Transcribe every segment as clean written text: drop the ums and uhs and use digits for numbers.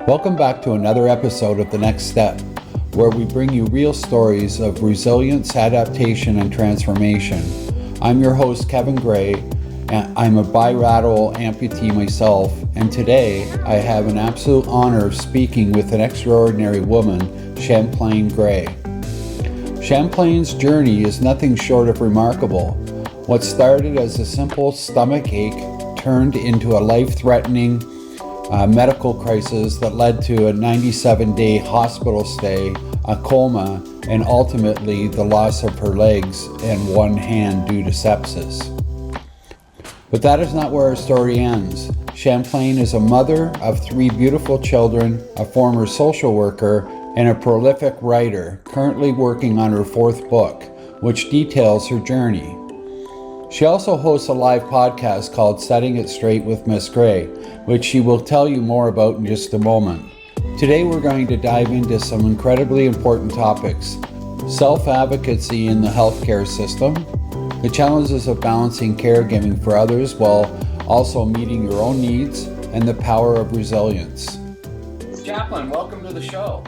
Welcome back to another episode of The Next Step, where we bring you real stories of resilience, adaptation, and transformation. I'm your host, Kevin Gray, and I'm a bilateral amputee myself, and today I have an absolute honor of speaking with an extraordinary woman, Chaplain Gray. Chaplain's journey is nothing short of remarkable. What started as a simple stomach ache turned into a life-threatening medical crisis that led to a 97-day hospital stay, a coma, and ultimately the loss of her legs and one hand due to sepsis. But that is not where our story ends. Chaplain is a mother of 3 beautiful children, a former social worker, and a prolific writer, currently working on her 4th book, which details her journey. She also hosts a live podcast called Setting It Straight with Miss Gray, which she will tell you more about in just a moment. Today we're going to dive into some incredibly important topics: self-advocacy in the healthcare system, the challenges of balancing caregiving for others while also meeting your own needs, and the power of resilience. Chaplain, welcome to the show.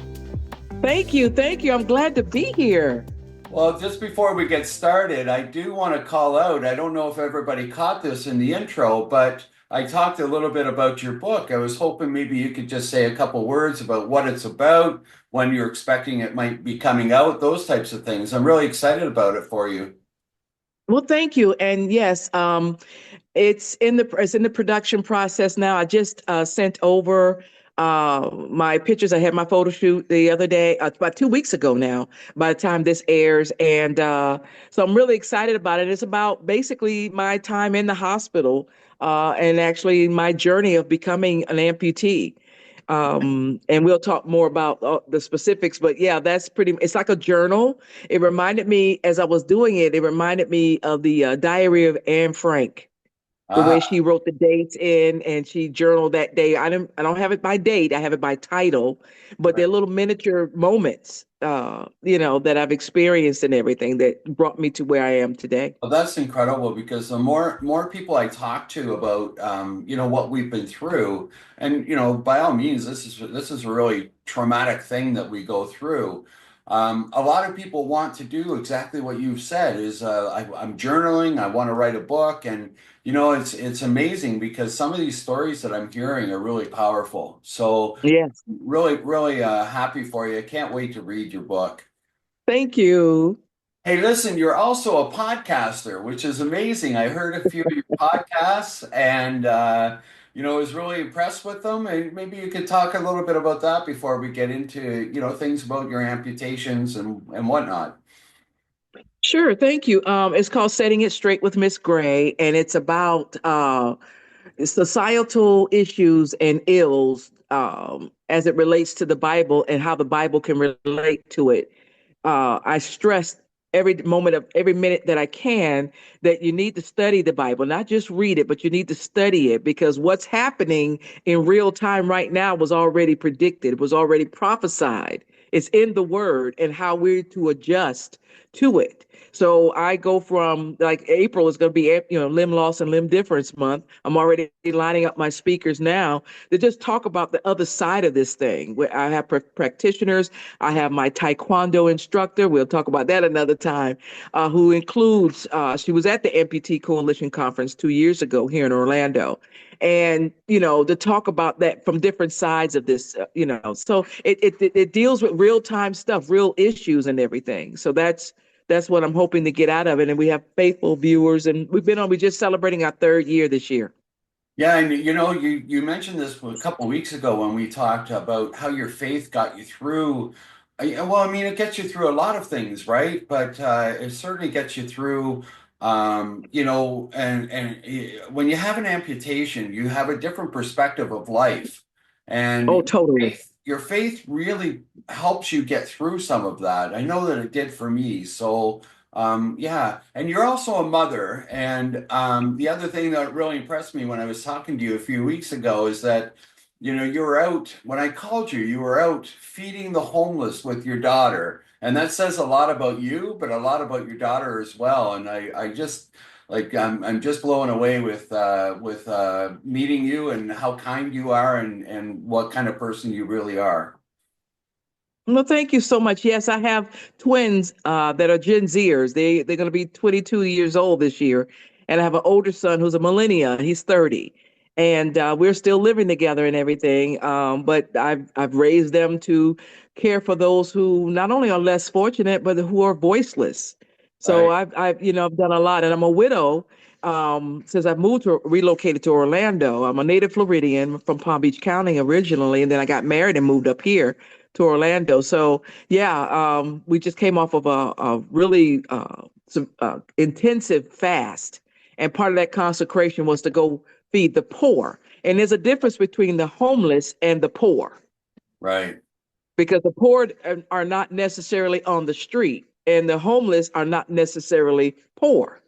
Thank you. I'm glad to be here. Well, just before we get started, I do want to call out, I don't know if everybody caught this in the intro, but I talked a little bit about your book. I was hoping maybe you could just say a couple words about what it's about, when you're expecting it might be coming out, those types of things. I'm really excited about it for you. Well, thank you. And yes, it's in the production process now. I just sent over my pictures. I had my photo shoot the other day, about 2 weeks ago now, by the time this airs. And so I'm really excited about it. It's about basically my time in the hospital and actually my journey of becoming an amputee. And we'll talk more about the specifics, but yeah, it's like a journal. It reminded me, as I was doing it, it reminded me of the Diary of Anne Frank, the way she wrote the dates in and she journaled that day. I don't have it by date. I have it by title, but they're little miniature moments, that I've experienced and everything that brought me to where I am today. Well, that's incredible because the more people I talk to about what we've been through, and by all means, this is a really traumatic thing that we go through. A lot of people want to do exactly what you've said. I'm journaling. I want to write a book, and it's amazing because some of these stories that I'm hearing are really powerful. So Yes. really, really happy for you. I can't wait to read your book. Thank you. Hey, listen, you're also a podcaster, which is amazing. I heard a few of your podcasts and, was really impressed with them. And maybe you could talk a little bit about that before we get into, things about your amputations and whatnot. Sure, thank you. It's called Setting It Straight with Miss Gray, and it's about societal issues and ills as it relates to the Bible and how the Bible can relate to it. I stress every moment of every minute that I can that you need to study the Bible, not just read it, but you need to study it because what's happening in real time right now was already predicted, was already prophesied. It's in the word and how we're to adjust to it. So I go from, like, April is going to be, limb loss and limb difference month. I'm already lining up my speakers now to just talk about the other side of this thing. Where I have practitioners, I have my Taekwondo instructor. We'll talk about that another time. Who includes, she was at the Amputee Coalition Conference 2 years ago here in Orlando. And, to talk about that from different sides of this, so it deals with real time stuff, real issues and everything. So that's what I'm hoping to get out of it. And we have faithful viewers, and we're just celebrating our 3rd year this year. Yeah, and you mentioned this a couple of weeks ago when we talked about how your faith got you through. Well, I mean, it gets you through a lot of things, right? But it certainly gets you through, when you have an amputation, you have a different perspective of life, Oh, and totally. your faith really helps you get through some of that. I know that it did for me. So. Yeah, and you're also a mother. And the other thing that really impressed me when I was talking to you a few weeks ago is that, you were out, when I called you, you were out feeding the homeless with your daughter. And that says a lot about you, but a lot about your daughter as well. And I just, Like I'm just blown away with meeting you and how kind you are and what kind of person you really are. Well, thank you so much. Yes, I have twins that are Gen Zers. They're going to be 22 years old this year, and I have an older son who's a millennial. He's 30, and we're still living together and everything. But I've raised them to care for those who not only are less fortunate, but who are voiceless. So Right, I've done a lot, and I'm a widow. Since I've relocated to Orlando. I'm a native Floridian from Palm Beach County originally, and then I got married and moved up here to Orlando. So yeah, we just came off of a really intensive fast, and part of that consecration was to go feed the poor. And there's a difference between the homeless and the poor, right. because the poor are not necessarily on the street, and the homeless are not necessarily poor.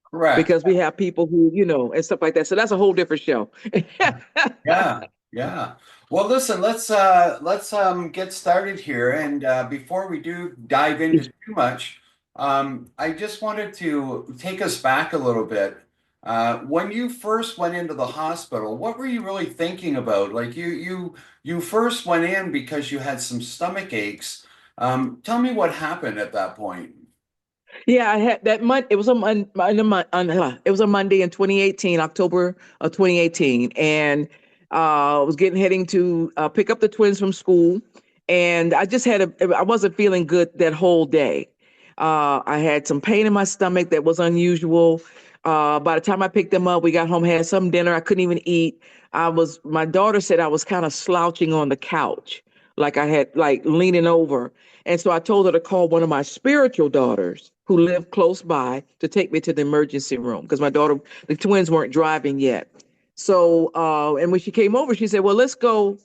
Correct. Because we have people who, and stuff like that. So that's a whole different show. Yeah, yeah. Well, listen, let's get started here. And before we do dive into too much, I just wanted to take us back a little bit. When you first went into the hospital, what were you really thinking about? Like you first went in because you had some stomach aches. Tell me what happened at that point. Yeah, I had that month. It was a it was a Monday in 2018, October of 2018, and I was getting heading to pick up the twins from school, and I wasn't feeling good that whole day. I had some pain in my stomach that was unusual. By the time I picked them up, we got home, had some dinner. I couldn't even eat. My daughter said I was kind of slouching on the couch, like I had like leaning over. And so I told her to call one of my spiritual daughters who lived close by to take me to the emergency room because the twins weren't driving yet. So, and when she came over, she said, well, let's go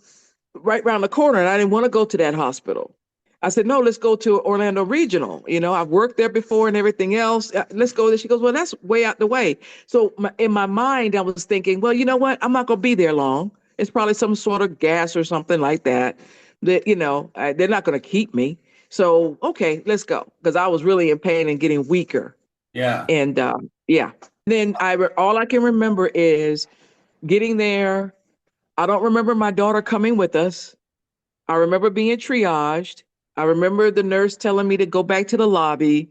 right around the corner. And I didn't want to go to that hospital. I said, no, let's go to Orlando Regional. I've worked there before and everything else. Let's go there. She goes, well, that's way out the way. So in my mind, I was thinking, well, you know what? I'm not going to be there long. It's probably some sort of gas or something like that. They're not going to keep me. So, okay, let's go. Because I was really in pain and getting weaker. Yeah. And yeah, then all I can remember is getting there. I don't remember my daughter coming with us. I remember being triaged. I remember the nurse telling me to go back to the lobby.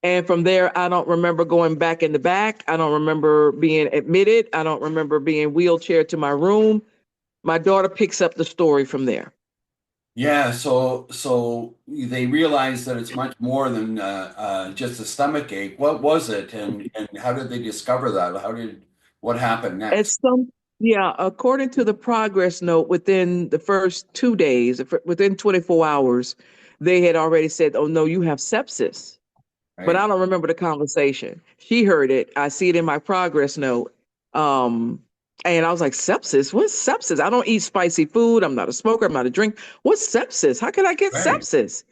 And from there, I don't remember going back in the back. I don't remember being admitted. I don't remember being wheelchaired to my room. My daughter picks up the story from there. Yeah, so they realize that it's much more than just a stomach ache. What was it, and how did they discover that? What happened next? It's some, yeah, according to the progress note, within the first 2 days, within 24 hours, they had already said, oh, no, you have sepsis. But Right, I don't remember the conversation. She heard it. I see it in my progress note. Um, and I was like, sepsis? What's sepsis? I don't eat spicy food. I'm not a smoker. I'm not a drink. What's sepsis? How can I get right, sepsis?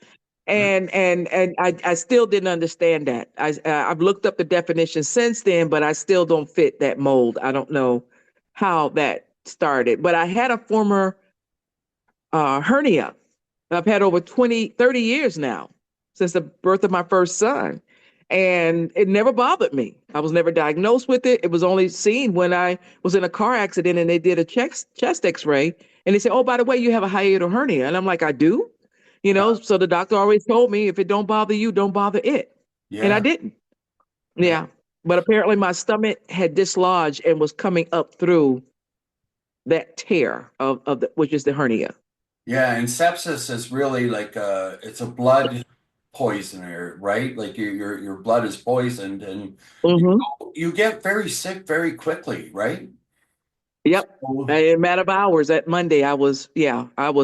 right. And I still didn't understand that. I've looked up the definition since then, but I still don't fit that mold. I don't know how that started. But I had a former hernia. I've had over 20, 30 years now since the birth of my first son. And it never bothered me. I was never diagnosed with it. It was only seen when I was in a car accident and they did a chest x-ray. And they said, oh, by the way, you have a hiatal hernia. And I'm like, I do? So the doctor always told me if it don't bother you, don't bother it. And I Yeah, didn't. yeah, Yeah. But apparently my stomach had dislodged and was coming up through that tear which is the hernia. yeah. And sepsis is really like it's a blood poisoner, right? Like your blood is poisoned, and you Hmm. you get very sick very quickly, right? Yep. So, In a matter of hours that Monday, I was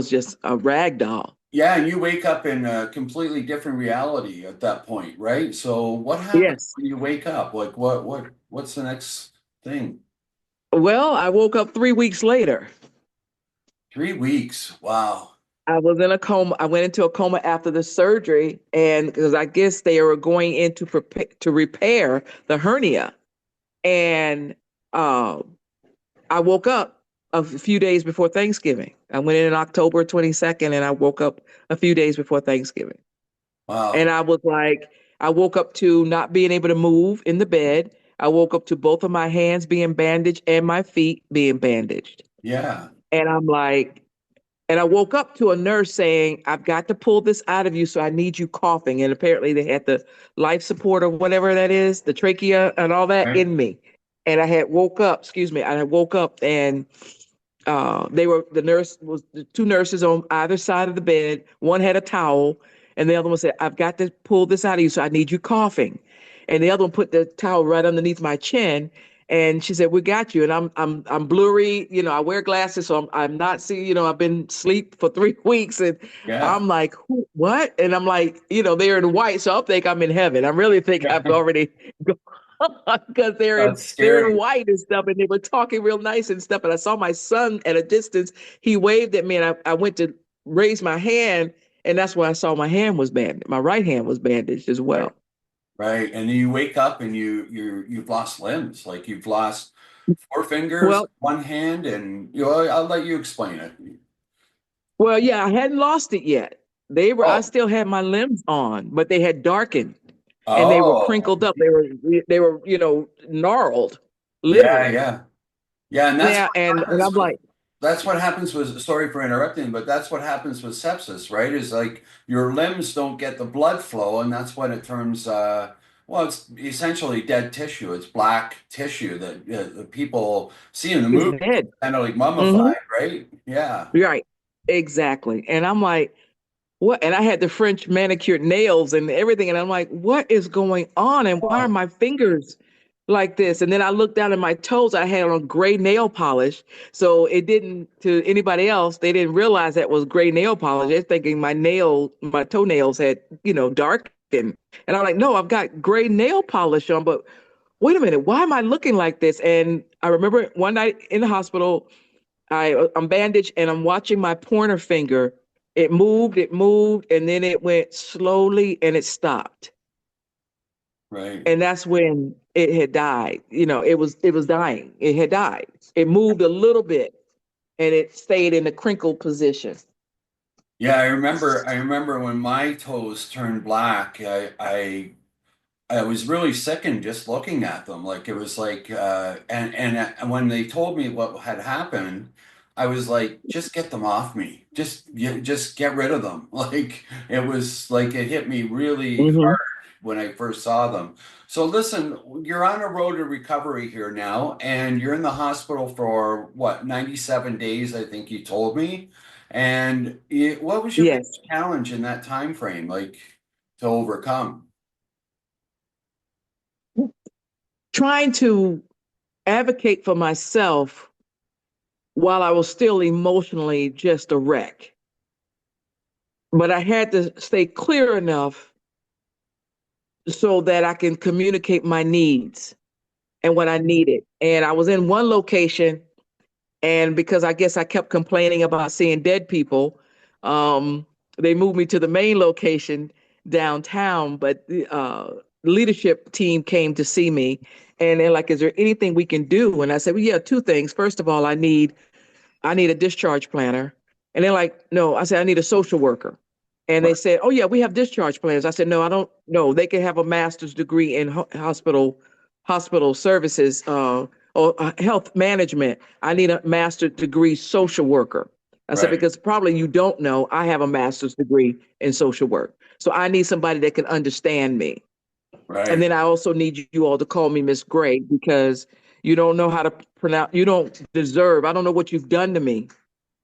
just a rag doll. yeah, and you wake up in a completely different reality at that point, right? So what happens Yes. when you wake up? Like what's the next thing? Well, I woke up 3 weeks later. 3 weeks. Wow. I was in a coma. I went into a coma after the surgery, and because I guess they were going in to repair the hernia, and uh, I woke up a few days before Thanksgiving. I went in October 22nd, and I woke up a few days before Thanksgiving. And Wow. I was like, I woke up to not being able to move in the bed. I woke up to both of my hands being bandaged and my feet being bandaged. Yeah. And I'm like, and I woke up to a nurse saying, I've got to pull this out of you, so I need you coughing. And apparently they had the life support or whatever that is, the trachea and all that Right. in me. And I had woke up, excuse me, I had woke up and the nurse was the two nurses on either side of the bed. One had a towel, and the other one said, I've got to pull this out of you, so I need you coughing. And the other one put the towel right underneath my chin. And she said, "We got you." And I'm blurry, I wear glasses, so I'm not seeing, I've been asleep for 3 weeks, and Yeah. I'm like, what? And I'm like, they're in white, so I think I'm in heaven. I really think I've already because That's they're in scary. white and stuff, and they were talking real nice and stuff. And I saw my son at a distance. He waved at me, and I went to raise my hand, and that's when I saw my hand was bandaged. My right hand was bandaged as Right. well. Right. And then you wake up and you've lost limbs, like you've lost four fingers, Well, one hand, and I'll let you explain it. yeah, I hadn't lost it yet. I Oh. still had my limbs on, but they had darkened and they were Oh. crinkled up. They were, gnarled, Yeah, literally. yeah. Yeah, and that's Yeah, what and happens I'm with like, that's what happens with sorry for interrupting, but that's what happens with sepsis, right? Is like your limbs don't get the blood flow, and that's when it turns well, it's essentially dead tissue. It's black tissue that the people see in the it's movie, dead. kind of like Hmm. mummified, right? Yeah. Right. Exactly. And I'm like, what? And I had the French manicured nails and everything. And I'm like, what is going on? And why are Oh, my fingers like this? And then I looked down at my toes. I had on gray nail polish. So it didn't, to anybody else, they didn't realize that was gray nail polish. They're thinking my toenails had, darkened. And I'm like, no, I've got gray nail polish on. But wait a minute, why am I looking like this? And I remember one night in the hospital, I'm bandaged and I'm watching my pointer finger. It moved, and then it went slowly and it stopped. right. And that's when it had died. It was dying. It had died. It moved a little bit and it stayed in the crinkled position. Yeah, I remember when my toes turned black, I was really sickened just looking at them. Like it was like, and when they told me what had happened, I was like, just get them off me. Just get rid of them. Like it was like it hit me really Hmm. hard when I first saw them. So listen, you're on a road to recovery here now, and you're in the hospital for what, 97 days, I think you told me. And what was your Yes. biggest challenge in that time frame, like to overcome? Trying to advocate for myself while I was still emotionally just a wreck. But I had to stay clear enough so that I can communicate my needs and what I needed. And I was in one location, and because I guess I kept complaining about seeing dead people, um, they moved me to the main location downtown. But the leadership team came to see me, and they're like, "Is there anything we can do?" And I said, "Well, yeah, two things. First of all, I need a discharge planner." And they're like, "No." I said, "I need a social worker." And they said, "Oh yeah, we have discharge planners." I said, "No, I don't know. They can have a master's degree in hospital services or health management. I need a master's degree social worker." I said, Right, "Because probably you don't know, I have a master's degree in social work. So I need somebody that can understand me. And right, then I also need you all to call me Miss Gray because you don't know how to pronounce, you don't deserve, I don't know what you've done to me,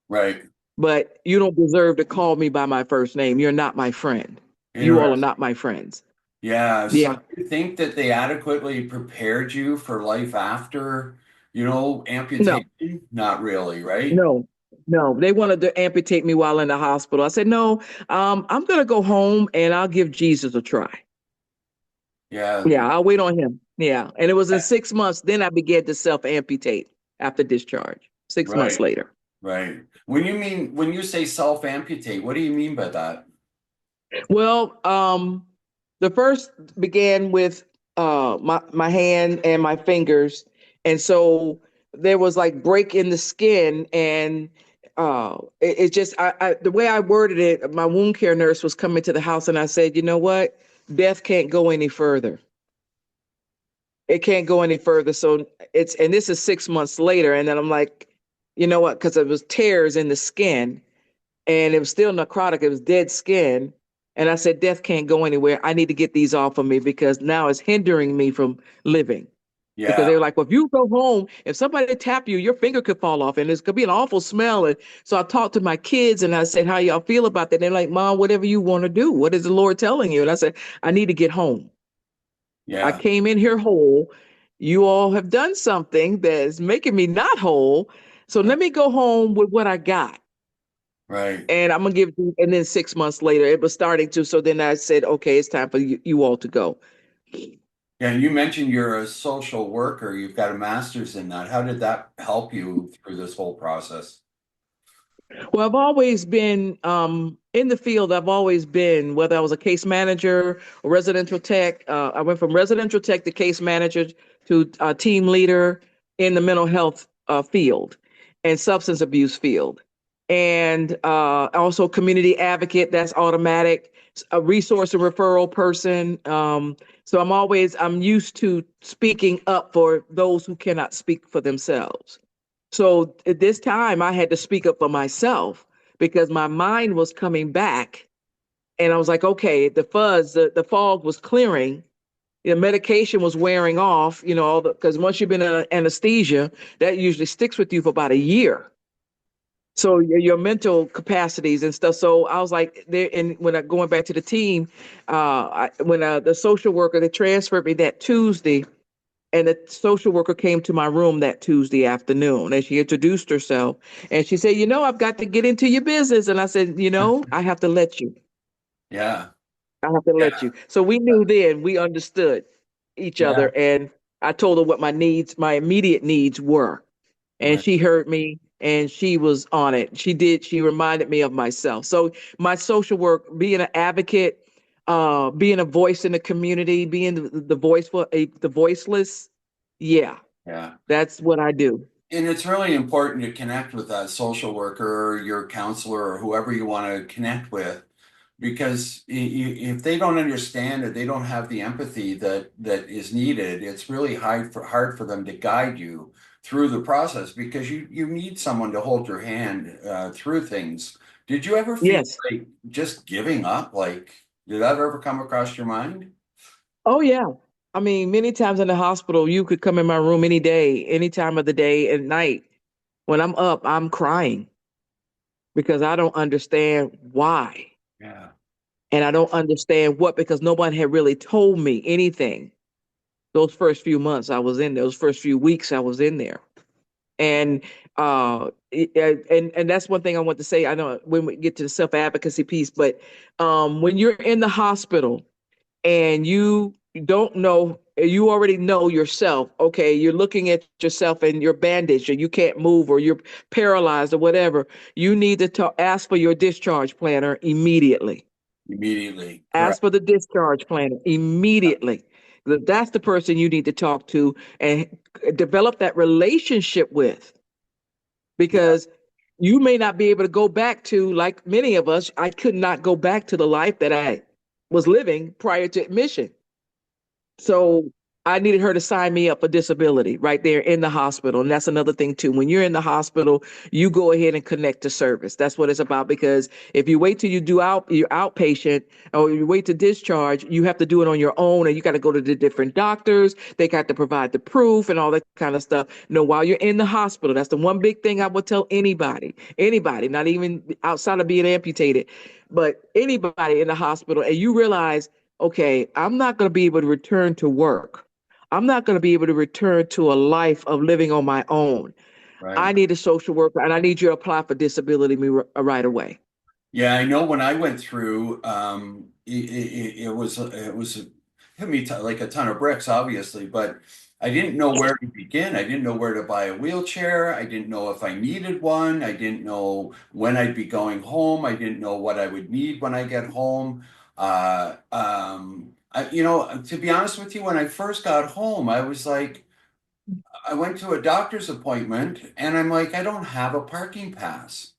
right. but you don't deserve to call me by my first name. You're not my friend. You all are Interesting. not my friends." Yeah. So Yeah. do you think that they adequately prepared you for life after, No, amputation? Not really, right? no, no. They wanted to amputate me while in the hospital. I said, no, I'm going to go home and I'll give Jesus a try. Yeah. Yeah, I'll wait on him. Yeah. And it was in 6 months. Then I began to self amputate after discharge, 6 months Right, later. right. When you say self-amputate, what do you mean by that? Well, the first began with my hand and my fingers, and so there was like break in the skin, and it just the way I worded it, my wound care nurse was coming to the house, and I said, you know what, death can't go any further. it can't go any further. So and this is 6 months later. And then I'm like, you know what? Because it was tears in the skin and it was still necrotic. It was dead skin. And I said, death can't go anywhere. I need to get these off of me because now it's hindering me from living. Because Yeah, they were like, well, if you go home, if somebody tap you, your finger could fall off and it's gonna be an awful smell. And so I talked to my kids and I said, how y'all feel about that? They're like, Mom, whatever you want to do. What is the Lord telling you? And I said, I need to get home. I yeah, came in here whole. You all have done something that's making me not whole. So right, let me go home with what I got. right. And I'm gonna give you, and then 6 months later, it was starting to. So then I said, okay, it's time for you all to go. Yeah, and you mentioned you're a social worker. You've got a master's in that. How did that help you through this whole process? Well, I've always been in the field. I've always been, whether I was a case manager or residential tech. I went from residential tech to case manager to team leader in the mental health field and substance abuse field. And also community advocate, that's automatic, a resource and referral person. So I'm used to speaking up for those who cannot speak for themselves. So at this time, I had to speak up for myself because my mind was coming back. And I was like, okay, the fog was clearing. The medication was wearing off, all because once you've been in anesthesia, that usually sticks with you for about a year. So your mental capacities and stuff. So I was like, there, and when I going back to the team, when the social worker that transferred me that Tuesday, and the social worker came to my room that Tuesday afternoon and she introduced herself and she said, I've got to get into your business. And I said, I have to let you. Yeah, I have to yeah, let you. So we knew then, we understood each yeah, other. And I told her what my immediate needs were. And right. she heard me and she was on it. She reminded me of myself. So my social work, being an advocate, being a voice in the community, being the voice for the voiceless. Yeah, Yeah. that's what I do. And it's really important to connect with that social worker or your counselor or whoever you want to connect with, because if they don't understand it, they don't have the empathy that is needed. It's really hard for them to guide you through the process because you need someone to hold your hand through things. Did you ever feel Yes. like just giving up? Like, did that ever come across your mind? Oh, yeah. I mean, many times in the hospital, you could come in my room any day, any time of the day and night. When I'm up, I'm crying because I don't understand why. Yeah, And I don't understand what, because no one had really told me anything. Those first few months I was in there, those first few weeks I was in there. And and that's one thing I want to say. I know when we get to the self-advocacy piece, but when you're in the hospital and you don't know, you already know yourself. Okay, you're looking at yourself and you're bandaged or you can't move or you're paralyzed or whatever. You need to ask for your discharge planner immediately. immediately. Ask Correct. for the discharge planner immediately. That's the person you need to talk to and develop that relationship with, Yeah, because you may not be able to go back to, like many of us, I could not go back to the life that I was living prior to admission. So I needed her to sign me up for disability right there in the hospital. And that's another thing too. When you're in the hospital, you go ahead and connect to service. That's what it's about. Because if you wait till you do your outpatient or you wait to discharge, you have to do it on your own and you got to go to the different doctors. They got to provide the proof and all that kind of stuff. No, while you're in the hospital, that's the one big thing I would tell anybody, not even outside of being amputated, but anybody in the hospital. And you realize, okay, I'm not going to be able to return to work. I'm not going to be able to return to a life of living on my own. I right. need a social worker and I need you to apply for disability right away. Yeah, I know when I went through, it was hit me like a ton of bricks, obviously, but I didn't know where to begin. I didn't know where to buy a wheelchair. I didn't know if I needed one. I didn't know when I'd be going home. I didn't know what I would need when I get home. To be honest with you, when I first got home, I was like, I went to a doctor's appointment and I'm like, I don't have a parking pass.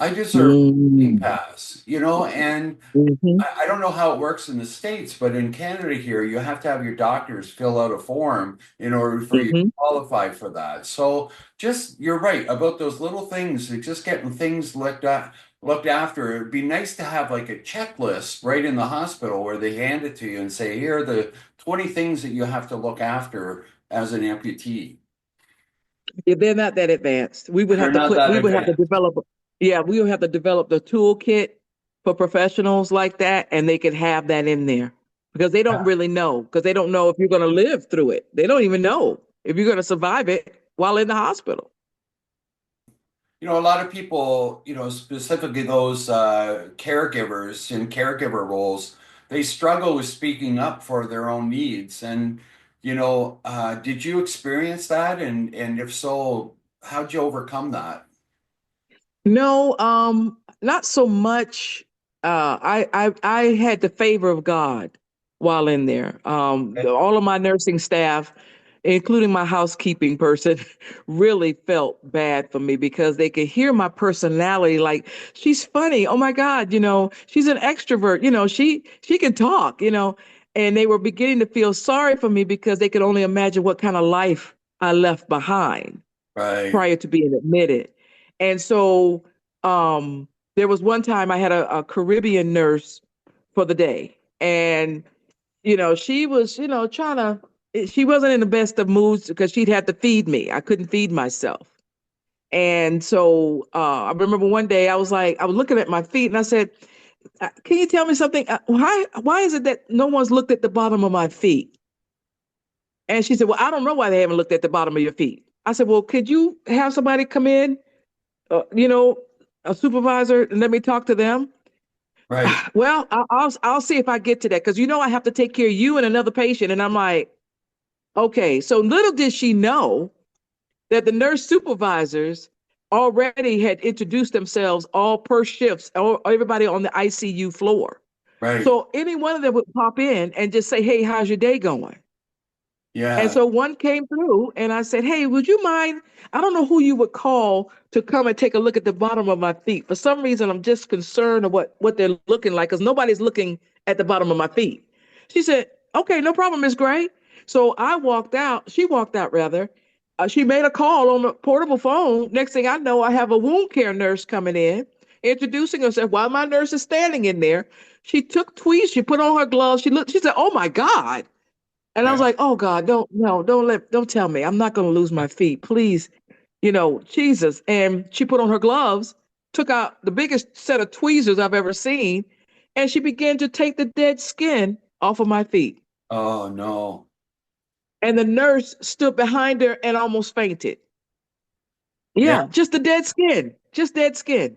I deserve a Mm. pass, you know, and Mhm. I don't know how it works in the States, but in Canada here, you have to have your doctors fill out a form in order for you to Mhm. qualify for that. So just, you're right about those little things, just getting things looked after. It'd be nice to have like a checklist right in the hospital where they hand it to you and say, here are the 20 things that you have to look after as an amputee. Yeah, they're not that advanced. They're not that We would have to advanced. develop, yeah, we would have to develop the toolkit for professionals like that, and they could have that in there because they don't really know, because they don't know if you're going to live through it. They don't even know if you're going to survive it while in the hospital. You know, a lot of people, you know, specifically those caregivers in caregiver roles, they struggle with speaking up for their own needs. And, did you experience that? And if so, how'd you overcome that? No, not so much. I had the favor of God while in there. All of my nursing staff, including my housekeeping person, really felt bad for me because they could hear my personality. Like, she's funny. Oh my God, she's an extrovert. She can talk. And they were beginning to feel sorry for me because they could only imagine what kind of life I left behind Right, prior to being admitted. And so there was one time I had a Caribbean nurse for the day. And, she was, she wasn't in the best of moods because she'd had to feed me. I couldn't feed myself. And so I remember one day I was looking at my feet and I said, can you tell me something? Why is it that no one's looked at the bottom of my feet? And she said, well, I don't know why they haven't looked at the bottom of your feet. I said, well, could you have somebody come in, uh, you know, a supervisor, and let me talk to them? right, Well, I'll see if I get to that because I have to take care of you and another patient. And I'm like, okay. So little did she know that the nurse supervisors already had introduced themselves all per shifts, or everybody on the ICU floor. right. So any one of them would pop in and just say, hey, how's your day going? And Yeah, so one came through and I said, hey, would you mind? I don't know who you would call to come and take a look at the bottom of my feet. For some reason, I'm just concerned of what they're looking like because nobody's looking at the bottom of my feet. She said, okay, no problem, Miss Gray. So I walked out. She walked out, rather. She made a call on the portable phone. Next thing I know, I have a wound care nurse coming in, introducing herself while my nurse is standing in there. She took tweezers, she put on her gloves. She looked, she said, oh my God. And I was yeah. like, oh God, don't, no, don't tell me. I'm not going to lose my feet. Please, Jesus. And she put on her gloves, took out the biggest set of tweezers I've ever seen, and she began to take the dead skin off of my feet. Oh no. And the nurse stood behind her and almost fainted. Yeah, Yeah, just the dead skin, just dead skin.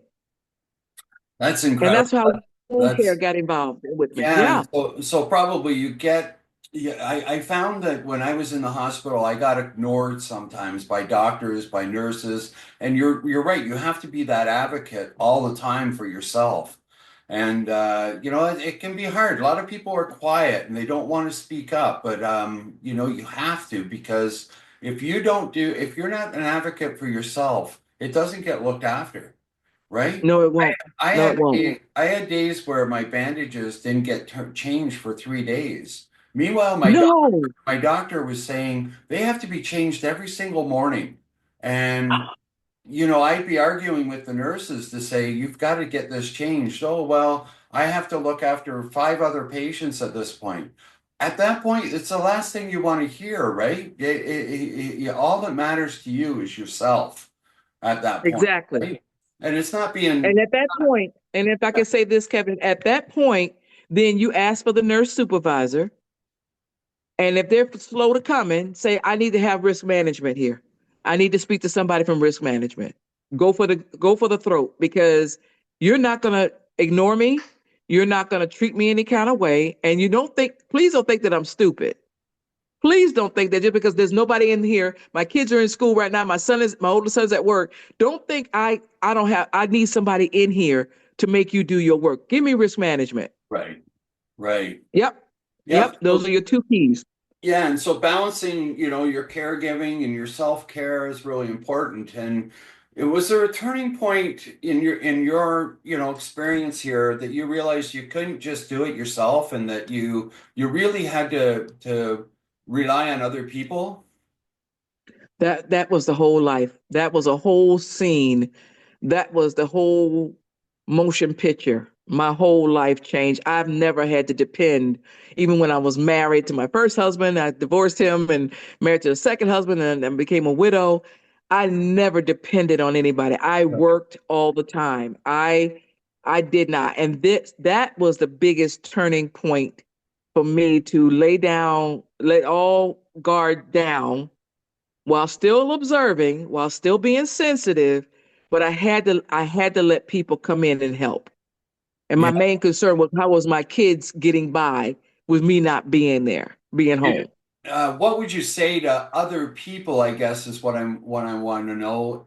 that's And incredible. that's how wound care That's got involved with me. Yeah, Yeah. and so probably yeah, I found that when I was in the hospital, I got ignored sometimes by doctors, by nurses, and you're right, you have to be that advocate all the time for yourself. And it can be hard. A lot of people are quiet and they don't want to speak up, but you have to because if you're not an advocate for yourself, it doesn't get looked after, right? No, it won't. No, it won't. I had days where my bandages didn't get changed for 3 days. Meanwhile, No. my doctor was saying they have to be changed every single morning. And, I'd be arguing with the nurses to say, you've got to get this changed. Oh, well, I have to look after five other patients at this point. At that point, it's the last thing you want to hear, right? All that matters to you is yourself at that point, Exactly. right? And it's not And being at that point, and if I can say this, Kevin, at that point, then you ask for the nurse supervisor. And if they're slow to come in, say, I need to have risk management here. I need to speak to somebody from risk management. Go for the throat because you're not gonna ignore me. You're not gonna treat me any kind of way. And please don't think that I'm stupid. Please don't think that just because there's nobody in here, my kids are in school right now, my older son's at work. Don't think I need somebody in here to make you do your work. Give me risk management. right, right. Yep. Yeah. Yep. Those are your two keys. Yeah, and so balancing, your caregiving and your self-care is really important. And Was there a turning point in your experience here that you realized you couldn't just do it yourself and that you really had to rely on other people? That was the whole life. That was a whole scene. That was the whole motion picture. My whole life changed. I've never had to depend, even when I was married to my first husband, I divorced him and married to a second husband and became a widow. I never depended on anybody. I worked all the time. I did not. And that was the biggest turning point for me to lay down, let all guard down while still observing, while still being sensitive, but I had to let people come in and help. And my Yeah. main concern was how was my kids getting by with me not being there, being Yeah. home. What would you say to other people, I guess is what I want to know,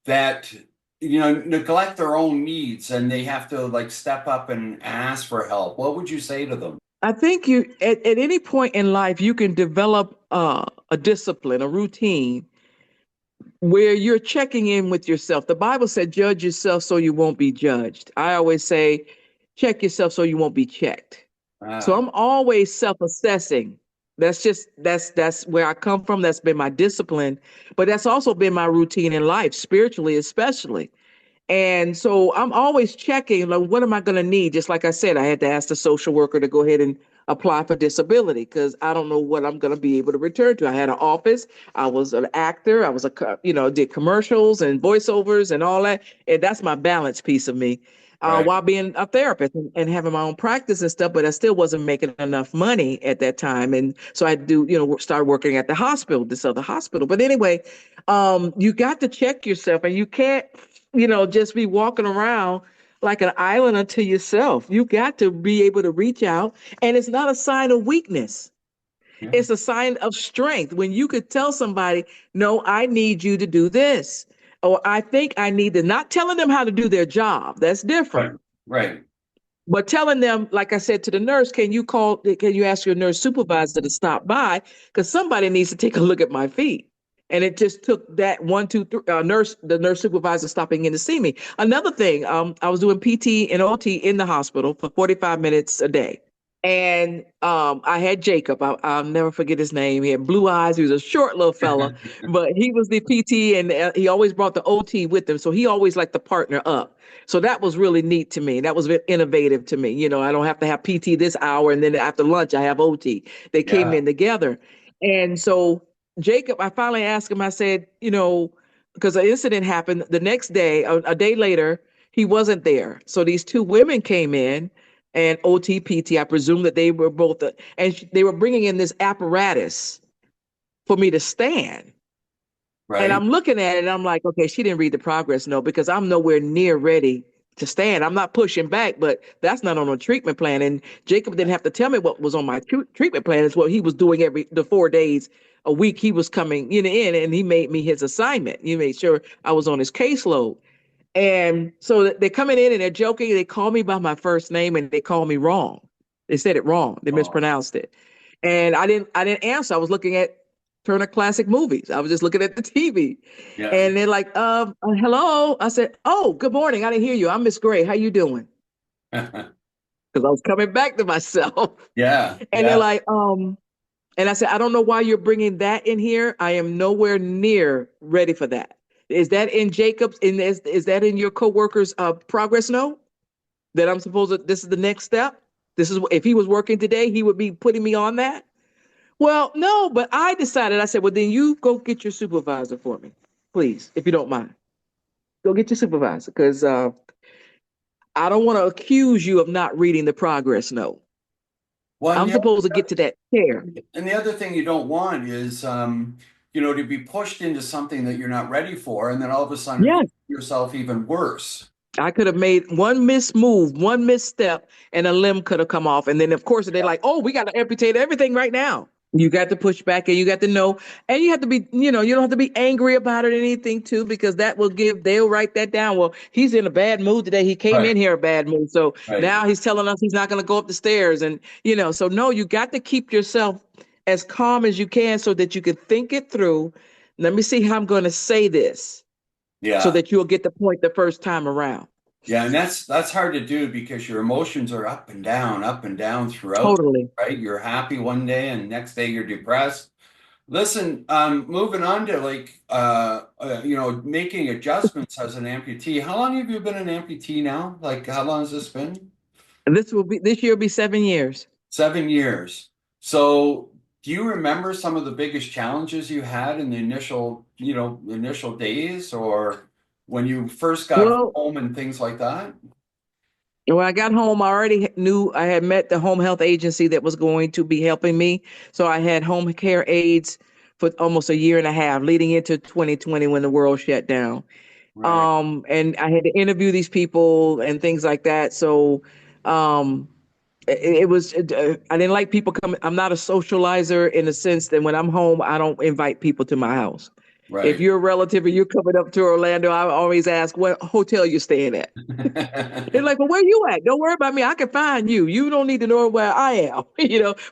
that neglect their own needs and they have to like step up and ask for help. What would you say to them? I think you at any point in life you can develop a discipline, a routine where you're checking in with yourself. The Bible said, judge yourself so you won't be judged. I always say, check yourself so you won't be checked. So Uh, I'm always self-assessing. That's where I come from. That's been my discipline, but that's also been my routine in life, spiritually especially. And so I'm always checking, like, what am I going to need? Just like I said, I had to ask the social worker to go ahead and apply for disability because I don't know what I'm going to be able to return to. I had an office. I was an actor. I was did commercials and voiceovers and all that. And that's my balance piece of me. right. While being a therapist and having my own practice and stuff, but I still wasn't making enough money at that time. And so I started working at the hospital, this other hospital. But anyway, you got to check yourself and you can't just be walking around like an island unto yourself. You got to be able to reach out. And it's not a sign of weakness, Yeah. it's a sign of strength. When you could tell somebody, no, I need you to do this. Or I think I need to, not telling them how to do their job. That's different. Right. Right. But telling them, like I said to the nurse, can you ask your nurse supervisor to stop by? Because somebody needs to take a look at my feet. And it just took that one, two, three, the nurse supervisor stopping in to see me. Another thing, I was doing PT and OT in the hospital for 45 minutes a day. And I had Jacob. I'll never forget his name. He had blue eyes. He was a short little fella, but he was the PT, and he always brought the OT with him. So he always liked to partner up. So that was really neat to me. That was very innovative to me. I don't have to have PT this hour, and then after lunch I have OT. They came Yeah. in together, and so Jacob, I finally asked him. I said, because an incident happened the next day, a day later, he wasn't there. So these two women came in and OTPT. I presume that they were both, they were bringing in this apparatus for me to stand. And Right. I'm looking at it and I'm like, okay, she didn't read the progress note because I'm nowhere near ready to stand. I'm not pushing back, but that's not on a treatment plan. And Jacob didn't have to tell me what was on my treatment plan. It's what he was doing the 4 days a week. He was coming in and he made me his assignment. He made sure I was on his caseload. And so they're coming in and they're joking. They call me by my first name and they call me wrong. They said it wrong. They Oh, mispronounced it. And I didn't answer. I was looking at Turner Classic Movies. I was just looking at the TV. yeah. And they're like, hello. I said, oh, good morning. I didn't hear you. I'm Miss Gray. How you doing? Because I was coming back to myself. Yeah. And they're Yeah. like, and I said, I don't know why you're bringing that in here. I am nowhere near ready for that. Is that in Jacob's? Is that in your coworker's progress note that I'm supposed to? This is the next step. This is if he was working today, he would be putting me on that. Well, no, but I decided. I said, well, then you go get your supervisor for me, please, if you don't mind. Go get your supervisor because I don't want to accuse you of not reading the progress note. Well, I'm supposed to get to that chair. and the other thing you don't want is, to be pushed into something that you're not ready for, and then all of a sudden Yeah, find yourself even worse. I could have made one mismove, one misstep, and a limb could have come off. And then, of course, they're like, oh, we got to amputate everything right now. You got to push back and you got to know. And you have to be, you don't have to be angry about it or anything, too, because they'll write that down. Well, he's in a bad mood today. He came Right. in here a bad mood. So Right. now he's telling us he's not going to go up the stairs. And, so no, you got to keep yourself as calm as you can so that you can think it through. Let me see how I'm going to say this. so Yeah. that you'll get the point the first time around. Yeah, and that's hard to do because your emotions are up and down throughout, Totally. right? You're happy one day and next day you're depressed. Listen, moving on to making adjustments as an amputee. How long have you been an amputee now? Like, how long has this been? And this year will be 7 years. 7 years. So, do you remember some of the biggest challenges you had in the initial days, or when you first got Well, home and things like that? when I got home, I already knew I had met the home health agency that was going to be helping me. So I had home care aides for almost a year and a half, leading into 2020 when the world shut down. Right. And I had to interview these people and things like that. So um, I didn't like people coming. I'm not a socializer in the sense that when I'm home, I don't invite people to my house. If Right. you're a relative and you're coming up to Orlando, I always ask what hotel you're staying at. They're like, well, where you at? Don't worry about me. I can find you. You don't need to know where I am,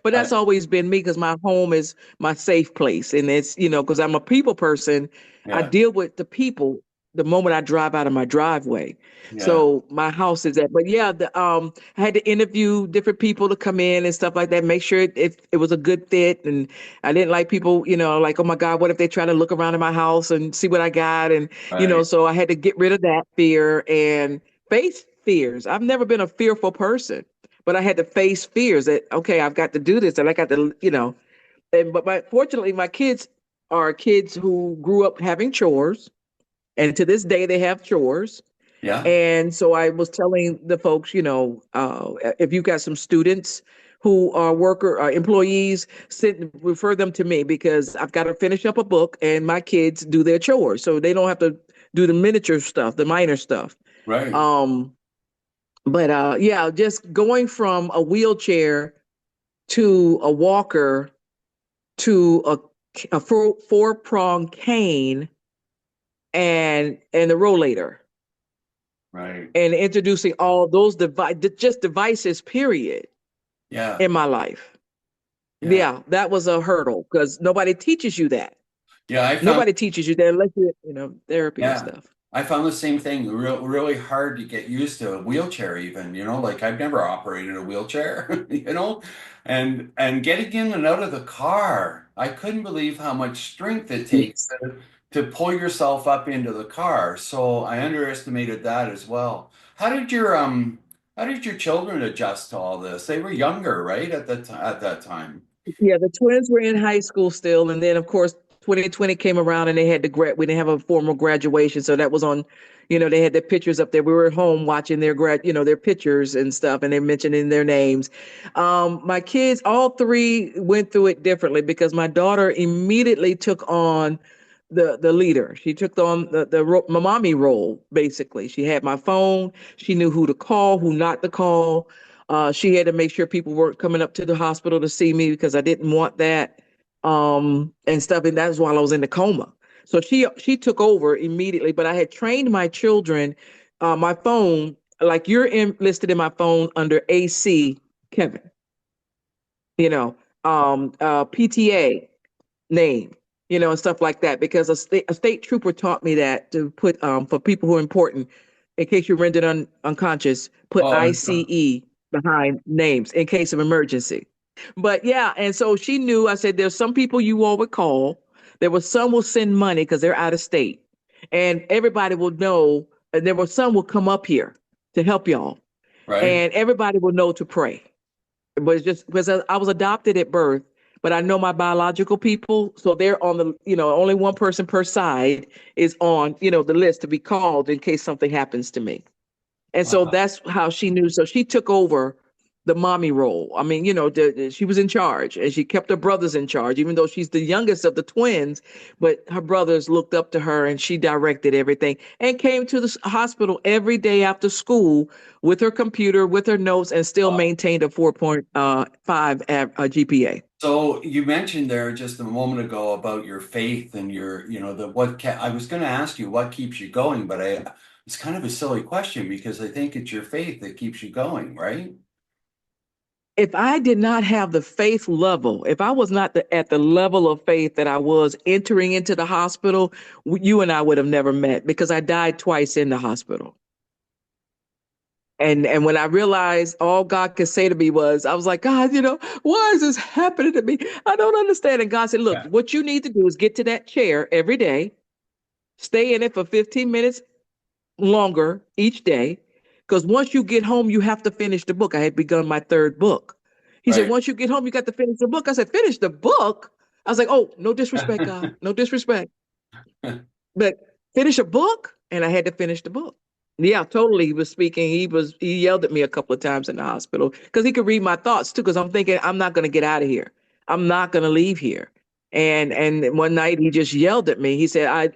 But that's Right. always been me because my home is my safe place. And it's, because I'm a people person, I Yeah. deal with the people the moment I drive out of my driveway. Yeah. So my house is that. But yeah, I had to interview different people to come in and stuff like that, make sure it was a good fit. And I didn't like people, like, oh my God, what if they try to look around in my house and see what I got? And, Right. so I had to get rid of that fear and face fears. I've never been a fearful person, but I had to face fears that, okay, I've got to do this and I got to, but fortunately, my kids are kids who grew up having chores. And to this day, they have chores. Yeah. And so I was telling the folks, if you've got some students who are employees, refer them to me because I've got to finish up a book and my kids do their chores. So they don't have to do the miniature stuff, the minor stuff. Right. Um, but yeah, just going from a wheelchair to a walker to a four-pronged cane and the rollator Right. and introducing all those just devices, period, Yeah. in my life. Yeah. Yeah, that was a hurdle because nobody teaches you that. Yeah. Nobody teaches you that unless you, therapy and Yeah. stuff. I found the same thing really hard to get used to a wheelchair even, like I've never operated a wheelchair, and getting in and out of the car. I couldn't believe how much strength it takes Yes. to pull yourself up into the car. So I underestimated that as well. How did your children adjust to all this? They were younger, right, at that time. Yeah, the twins were in high school still, and then of course 2020 came around and they had to we didn't have a formal graduation, so that was on, they had their pictures up there. We were at home watching their pictures and stuff, and they're mentioning their names. My kids, all three, went through it differently because my daughter immediately took on the leader. She took on my mommy role basically. She had my phone. She knew who to call, who not to call. She had to make sure people weren't coming up to the hospital to see me because I didn't want that, and stuff. And that was while I was in the coma. So she took over immediately. But I had trained my children, my phone, like listed in my phone under AC Kevin, you know, PTA name, and stuff like that. Because a state trooper taught me that to put, for people who are important, in case you're rendered unconscious, put Oh, ICE behind names in case of emergency. But yeah, and so she knew. I said, there's some people you all would call. There were some will send money because they're out of state, and everybody will know. And there were some will come up here to help y'all, right. and everybody will know to pray. But it's just because I was adopted at birth, but I know my biological people, so they're on the, only one person per side is on, the list to be called in case something happens to me. And so Wow. that's how she knew. So she took over the mommy role. I mean, she was in charge and she kept her brothers in charge, even though she's the youngest of the twins. But her brothers looked up to her and she directed everything and came to the hospital every day after school with her computer, with her notes, and still maintained a 4.5 GPA. So you mentioned there just a moment ago about your faith and I was going to ask you what keeps you going, but it's kind of a silly question because I think it's your faith that keeps you going, right? if I did not have the faith level, if I was not at the level of faith that I was entering into the hospital, you and I would have never met because I died twice in the hospital. And when I realized all God could say to me was, I was like, God, why is this happening to me? I don't understand. And God said, look, Yeah. what you need to do is get to that chair every day, stay in it for 15 minutes longer each day. Because once you get home, you have to finish the book. I had begun my third book. He said, Right. once you get home, you got to finish the book. I said, finish the book? I was like, oh, no disrespect, God, no disrespect. But finish a book? And I had to finish the book. Yeah, totally. He was speaking. He yelled at me a couple of times in the hospital because he could read my thoughts too. Because I'm thinking, I'm not going to get out of here. I'm not going to leave here. And one night he just yelled at me. He said, I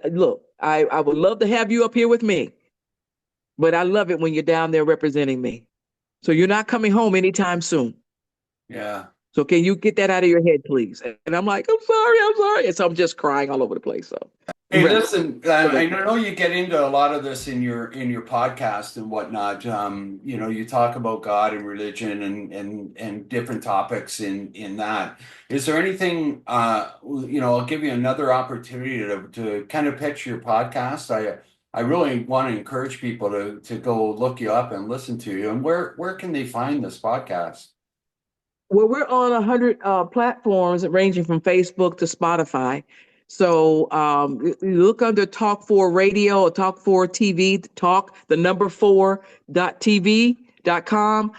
would love to have you up here with me, but I love it when you're down there representing me. So you're not coming home anytime soon. Yeah. So can you get that out of your head, please? And I'm like, I'm sorry. And so I'm just crying all over the place. So Hey, right. listen, I know you get into a lot of this in your podcast and whatnot. You talk about God and religion and different topics in that. Is there anything, I'll give you another opportunity to kind of pitch your podcast. I really want to encourage people to go look you up and listen to you. And where can they find this podcast? Well, we're on 100 platforms ranging from Facebook to Spotify. So you look under Talk 4 Radio or Talk 4 TV, talk the number 4.tv.com.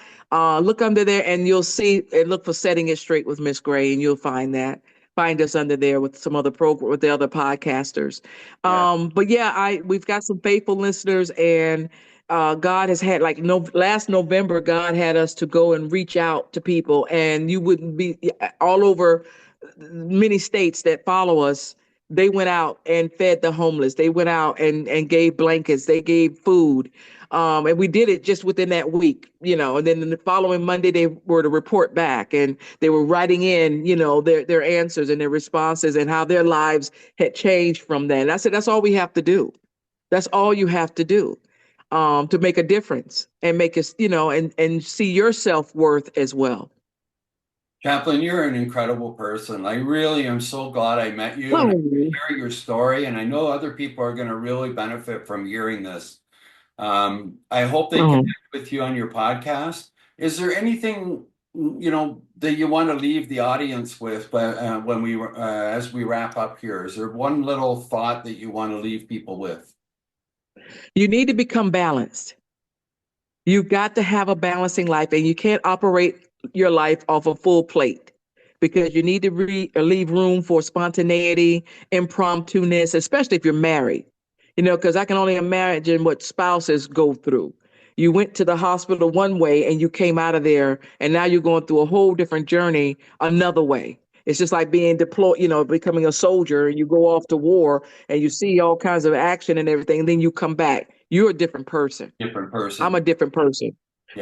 Look under there and you'll see and look for Setting It Straight with Miss Gray, and you'll find that. Find us under there with some other program with the other podcasters. Yeah. But yeah, we've got some faithful listeners, and God has had like no last November, God had us to go and reach out to people, and you wouldn't be all over many states that follow us. They went out and fed the homeless. They went out and gave blankets. They gave food. And we did it just within that week, and then the following Monday, they were to report back and they were writing in, their answers and their responses and how their lives had changed from that. And I said, that's all we have to do. That's all you have to do to make a difference and make us, and see your self-worth as well. Chaplain, you're an incredible person. I really am so glad I met you and I Oh, hear your story. And I know other people are going to really benefit from hearing this. I hope they oh. connect with you on your podcast. Is there anything, that you want to leave the audience with as we wrap up here? Is there one little thought that you want to leave people with? You need to become balanced. You've got to have a balancing life, and you can't operate your life off a full plate because you need to leave room for spontaneity, impromptu-ness, especially if you're married. Because I can only imagine what spouses go through. You went to the hospital one way and you came out of there, and now you're going through a whole different journey another way. It's just like being deployed, becoming a soldier, and you go off to war and you see all kinds of action and everything, and then you come back. You're a different person. Different I'm person. a different person.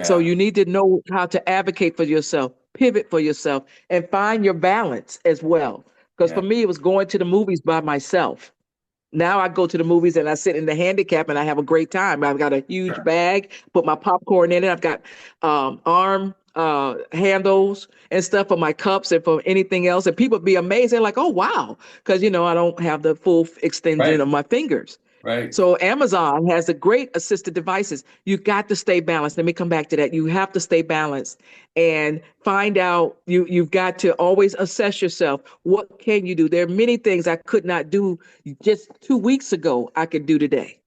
So Yeah. you need to know how to advocate for yourself, pivot for yourself, and find your balance as well. Because Yeah. for me, it was going to the movies by myself. Now I go to the movies and I sit in the handicap and I have a great time. I've got a huge Sure. bag, put my popcorn in it. I've got arm handles and stuff for my cups and for anything else. And people be amazed. They're like, oh, wow. Because, I don't have the full extension Right. of my fingers. Right. So Amazon has the great assisted devices. You got to stay balanced. Let me come back to that. You have to stay balanced and find out. You've got to always assess yourself. What can you do? There are many things I could not do just 2 weeks ago. I could do today.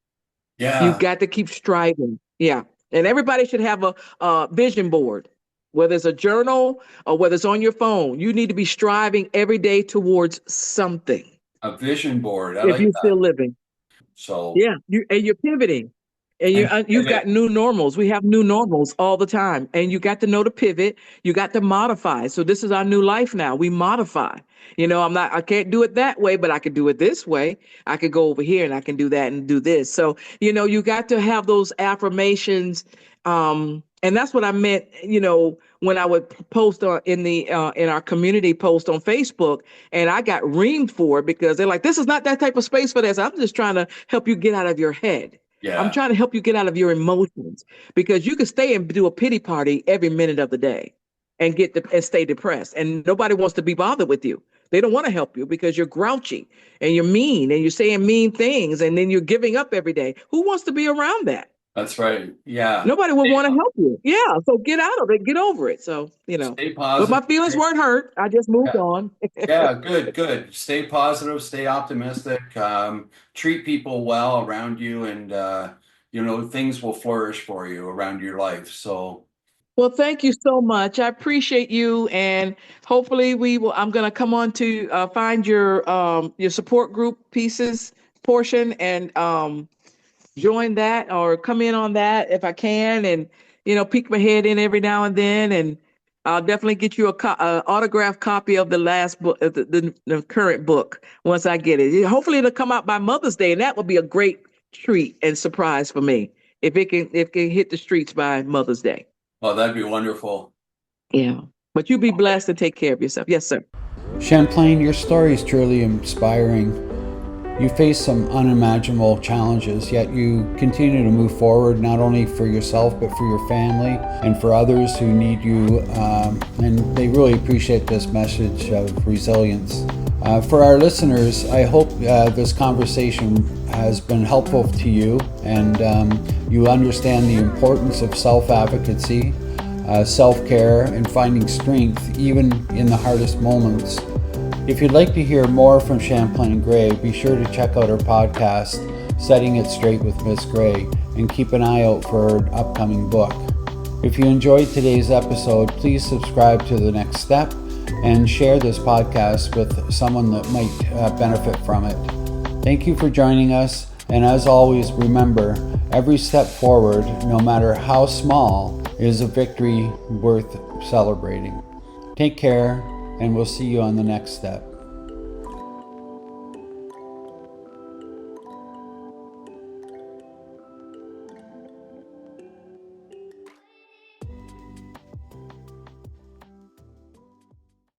You've Yeah. got to keep striving. Yeah, and everybody should have a vision board, whether it's a journal or whether it's on your phone. You need to be striving every day towards something A vision board. I if like you're that. still living. So, Yeah, you're pivoting, and and you've got pivot. new normals. We have new normals all the time, and you got to know to pivot. You got to modify. So this is our new life now. We modify. I can't do it that way, but I could do it this way. I could go over here and I can do that and do this. So you got to have those affirmations, and that's what I meant. When I would post in our community post on Facebook, and I got reamed for it because they're like, "This is not that type of space for this." I'm just trying to help you get out of your head. I'm Yeah. trying to help you get out of your emotions because you can stay and do a pity party every minute of the day. and and stay depressed. And nobody wants to be bothered with you. They don't want to help you because you're grouchy and you're mean and you're saying mean things and then you're giving up every day. Who wants to be around that? That's right. Yeah. Nobody would want to help you. Yeah. So get out of it, get over it. So, Stay but my positive. feelings weren't hurt. I just moved Yeah. on. Yeah, good, good. Stay positive, stay optimistic, treat people well around you, and things will flourish for you around your life. So, Well, thank you so much. I appreciate you, and hopefully we will. I'm going to come on to find your support group pieces portion and join that or come in on that if I can, and peek my head in every now and then, and I'll definitely get you a autographed copy of the last book, the current book once I get it. Hopefully, it'll come out by Mother's Day, and that would be a great treat and surprise for me if it can hit the streets by Mother's Day. oh, that'd be wonderful. Yeah. But you be blessed and take care of yourself. Yes, sir. Champlain, your story is truly inspiring. You face some unimaginable challenges, yet you continue to move forward, not only for yourself, but for your family and for others who need you. And they really appreciate this message of resilience. For our listeners, I hope this conversation has been helpful to you, and you understand the importance of self-advocacy, self-care, and finding strength even in the hardest moments. If you'd like to hear more from Chaplain Gray, be sure to check out her podcast, Setting It Straight with Miss Gray, and keep an eye out for her upcoming book. If you enjoyed today's episode, please subscribe to The Next Step and share this podcast with someone that might benefit from it. Thank you for joining us, and as always, remember, every step forward, no matter how small, is a victory worth celebrating. Take care, and we'll see you on the next step.